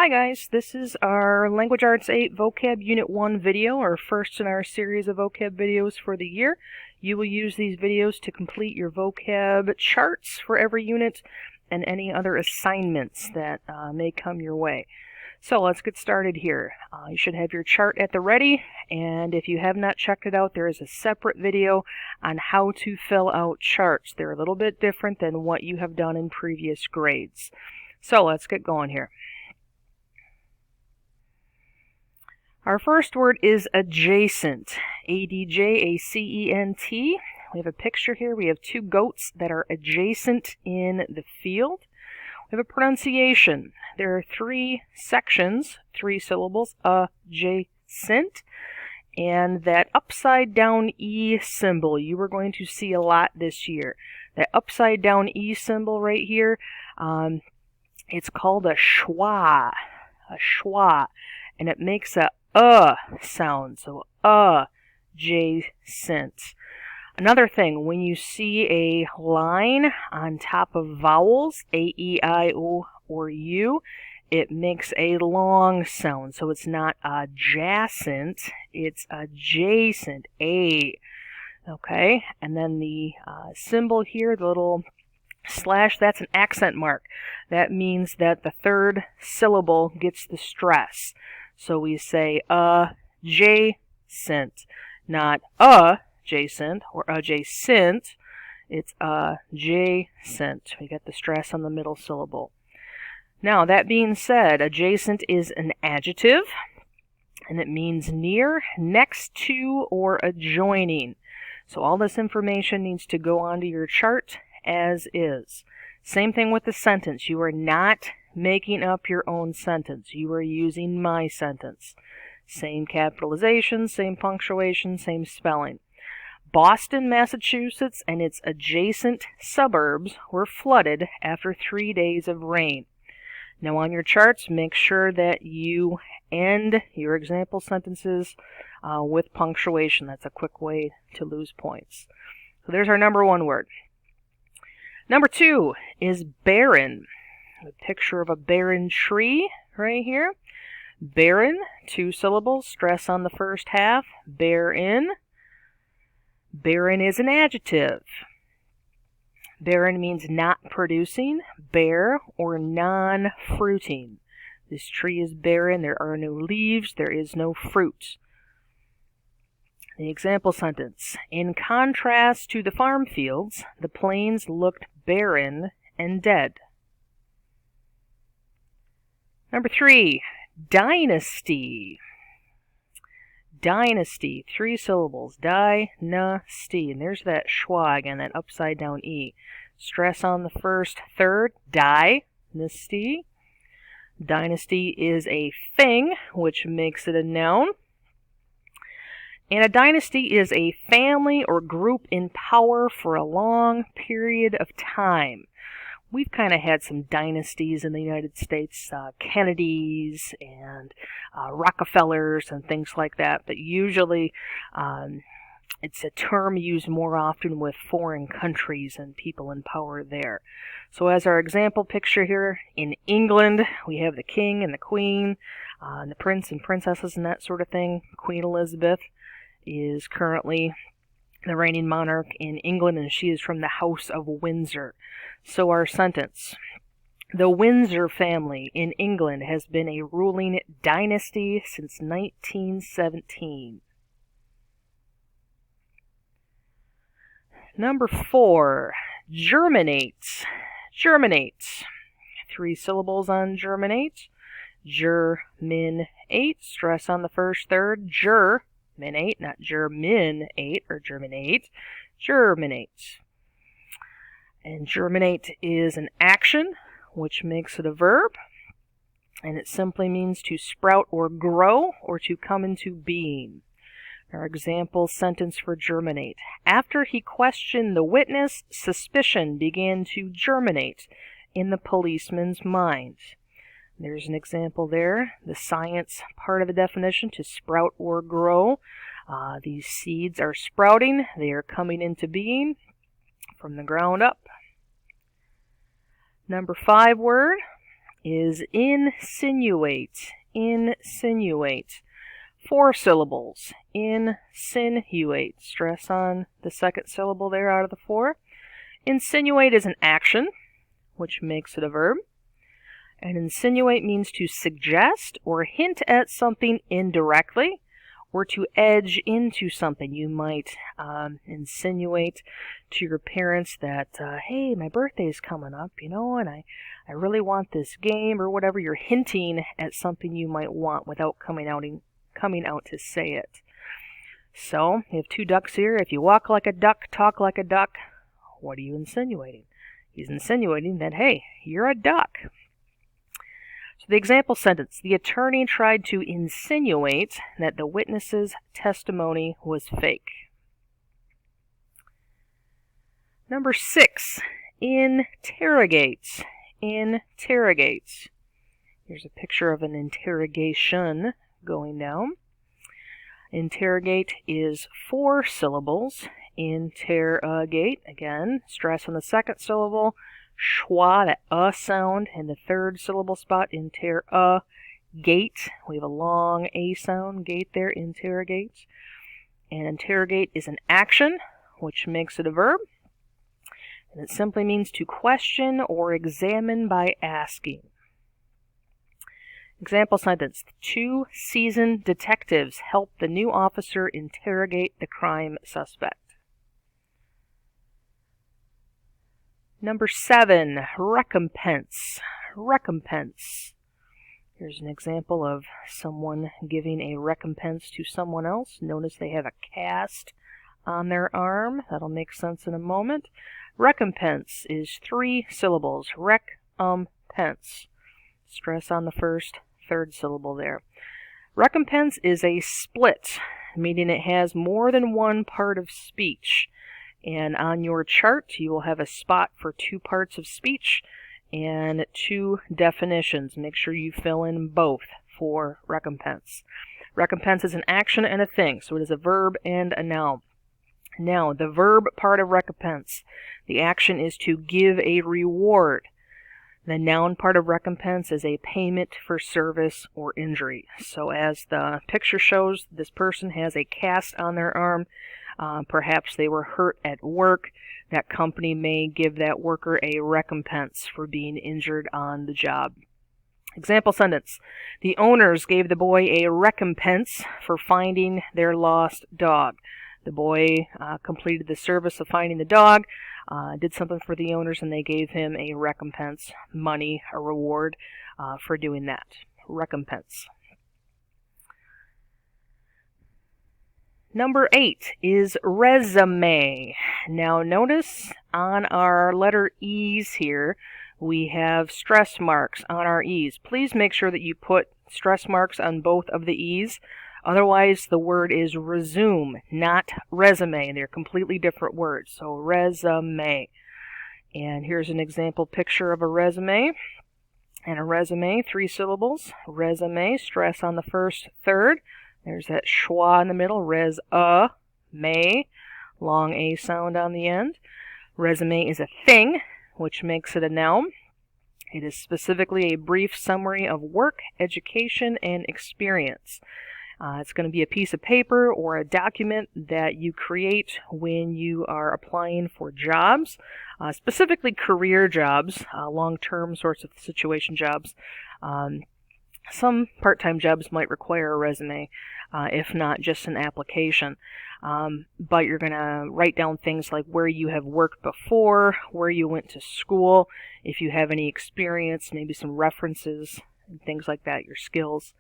Hi guys, this is our Language Arts 8 Vocab Unit 1 video, our first in our series of vocab videos for the year. You will use these videos to complete your vocab charts for every unit and any other assignments that may come your way. So let's get started here. You should have your chart at the ready, and if you have not checked it out, there is a separate video on how to fill out charts. They're a little bit different than what you have done in previous grades. So let's get going here. Our first word is adjacent, A-D-J-A-C-E-N-T. We have a picture here. We have two goats that are adjacent in the field. We have a pronunciation. There are three sections, 3 syllables, adjacent. And that upside down E symbol you are going to see a lot this year. That upside down E symbol right here, it's called a schwa, and it makes a sound, so adjacent. Another thing, when you see a line on top of vowels, A, E, I, O, or U, it makes a long sound, so it's not adjacent, it's adjacent, A. Okay, and then the symbol here, the little slash, that's an accent mark. That means that the third syllable gets the stress. So we say adjacent, not adjacent or adjacent. It's adjacent. We get the stress on the middle syllable. Now, that being said, adjacent is an adjective, and it means near, next to, or adjoining. So all this information needs to go onto your chart as is. Same thing with the sentence. You are not making up your own sentence. You are using my sentence. Same capitalization, same punctuation, same spelling. Boston, Massachusetts, and its adjacent suburbs were flooded after 3 days of rain. Now on your charts, make sure that you end your example sentences with punctuation. That's a quick way to lose points. So there's our number one word. Number 2 is barren. A picture of a barren tree right here. Barren, 2 syllables, stress on the first half. Barren. Barren is an adjective. Barren means not producing, bare, or non-fruiting. This tree is barren. There are no leaves. There is no fruit. The example sentence. In contrast to the farm fields, the plains looked barren and dead. Number 3, dynasty. Dynasty, 3 syllables, dynasty. And there's that schwa again, that upside down E. Stress on the first third, dynasty. Dynasty is a thing, which makes it a noun. And a dynasty is a family or group in power for a long period of time. We've kind of had some dynasties in the United States, Kennedys and Rockefellers and things like that, but usually it's a term used more often with foreign countries and people in power there. So as our example picture here, in England, we have the king and the queen, and the prince and princesses and that sort of thing. Queen Elizabeth is currently the reigning monarch in England, and she is from the House of Windsor. So our sentence, the Windsor family in England has been a ruling dynasty since 1917. Number 4, germinate. Germinate. 3 syllables on germinate. Germinate. Stress on the first third. Germinate, not germinate or germinate. Germinate. And germinate is an action, which makes it a verb. And it simply means to sprout or grow or to come into being. Our example sentence for germinate. After he questioned the witness, suspicion began to germinate in the policeman's mind. There's an example there. The science part of the definition, to sprout or grow. These seeds are sprouting. They are coming into being from the ground up. Number 5 word is insinuate. Insinuate. 4 syllables. Insinuate. Stress on the second syllable there out of the 4. Insinuate is an action, which makes it a verb. And insinuate means to suggest or hint at something indirectly, or to edge into something. You might insinuate to your parents that, hey, my birthday's coming up, and I really want this game or whatever. You're hinting at something you might want without coming out to say it. So, you have 2 ducks here. If you walk like a duck, talk like a duck, what are you insinuating? He's insinuating that, hey, you're a duck. So the example sentence, the attorney tried to insinuate that the witness's testimony was fake. Number 6, interrogate. Interrogate. Here's a picture of an interrogation going down. Interrogate is 4 syllables. Interrogate, again, stress on the second syllable. Schwa, that sound in the third syllable spot. Interrogate. We have a long a sound, gate there, interrogate. And interrogate is an action, which makes it a verb. And it simply means to question or examine by asking. Example sentence, 2 seasoned detectives help the new officer interrogate the crime suspect. Number 7, recompense. Recompense. Here's an example of someone giving a recompense to someone else. Notice they have a cast on their arm. That'll make sense in a moment. Recompense is 3 syllables. Recompense. Stress on the first, third syllable there. Recompense is a split, meaning it has more than one part of speech. And on your chart, you will have a spot for 2 parts of speech and 2 definitions. Make sure you fill in both for recompense. Recompense is an action and a thing, so it is a verb and a noun. Now, the verb part of recompense, the action is to give a reward. The noun part of recompense is a payment for service or injury. So as the picture shows, this person has a cast on their arm. Perhaps they were hurt at work. That company may give that worker a recompense for being injured on the job. Example sentence, the owners gave the boy a recompense for finding their lost dog. The boy completed the service of finding the dog, did something for the owners, and they gave him a recompense, money, a reward for doing that. Recompense. Number 8 is resume. Now notice on our letter E's here, we have stress marks on our E's. Please make sure that you put stress marks on both of the E's. Otherwise, the word is resume, not resume. They're completely different words. So resume. And here's an example picture of a resume. And a resume, 3 syllables. Resume, stress on the first, third. There's that schwa in the middle, res-a-may, long a sound on the end. Resume is a thing, which makes it a noun. It is specifically a brief summary of work, education, and experience. It's going to be a piece of paper or a document that you create when you are applying for jobs, specifically career jobs, long-term sorts of situation jobs. Some part-time jobs might require a resume, if not just an application. But you're going to write down things like where you have worked before, where you went to school, if you have any experience, maybe some references, and things like that, your skills.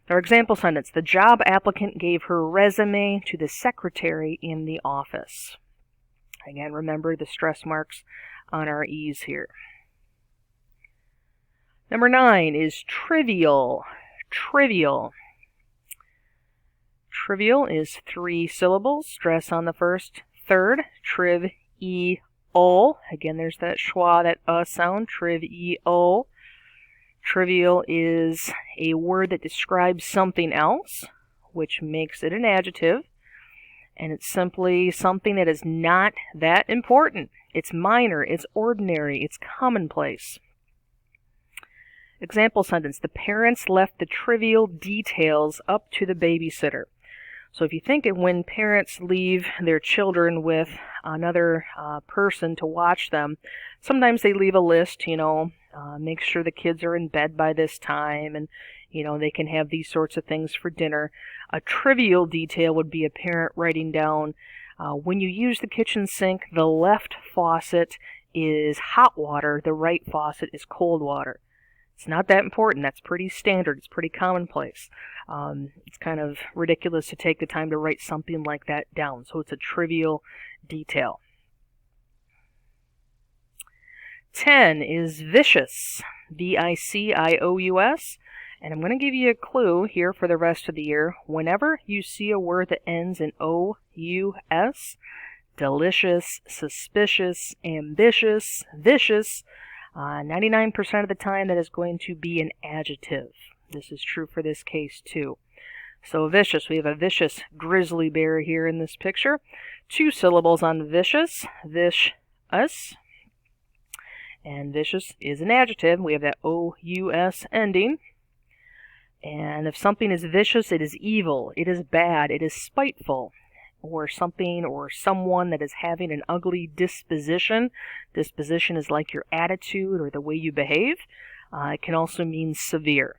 Our example sentence, the job applicant gave her resume to the secretary in the office. Again, remember the stress marks on our E's here. Number 9 is trivial. Trivial. Trivial is 3 syllables. Stress on the first, third. Triv-e-o. Again, there's that schwa, that sound. Triv-e-o. Trivial is a word that describes something else, which makes it an adjective. And it's simply something that is not that important. It's minor, it's ordinary, it's commonplace. Example sentence, the parents left the trivial details up to the babysitter. So if you think of when parents leave their children with another person to watch them, sometimes they leave a list, make sure the kids are in bed by this time, and they can have these sorts of things for dinner. A trivial detail would be a parent writing down, when you use the kitchen sink, the left faucet is hot water, the right faucet is cold water. It's not that important. That's pretty standard. It's pretty commonplace. It's kind of ridiculous to take the time to write something like that down. So it's a trivial detail. 10 is vicious. V-I-C-I-O-U-S. And I'm going to give you a clue here for the rest of the year. Whenever you see a word that ends in O-U-S, delicious, suspicious, ambitious, vicious, 99% of the time that is going to be an adjective. This is true for this case too. So vicious, we have a vicious grizzly bear here in this picture. 2 syllables on vicious, vish-us. And vicious is an adjective. We have that O-U-S ending. And if something is vicious, it is evil, it is bad, it is spiteful, or something or someone that is having an ugly disposition. Disposition is like your attitude or the way you behave. It can also mean severe.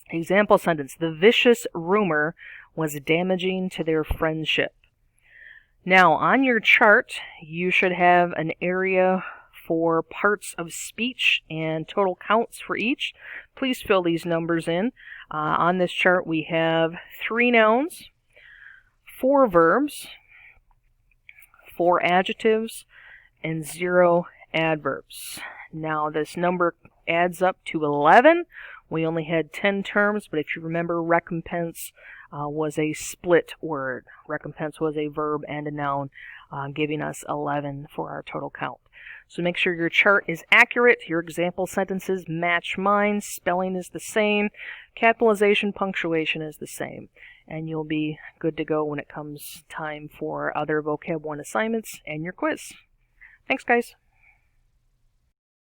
Example sentence, the vicious rumor was damaging to their friendship. Now, on your chart, you should have an area for parts of speech and total counts for each. Please fill these numbers in. On this chart, we have 3 nouns, 4 verbs, 4 adjectives, and 0 adverbs. Now, this number adds up to 11. We only had 10 terms, but if you remember, recompense was a split word. Recompense was a verb and a noun, giving us 11 for our total count. So make sure your chart is accurate, your example sentences match mine, spelling is the same, capitalization, punctuation is the same, and you'll be good to go when it comes time for other Vocab 1 assignments and your quiz. Thanks, guys.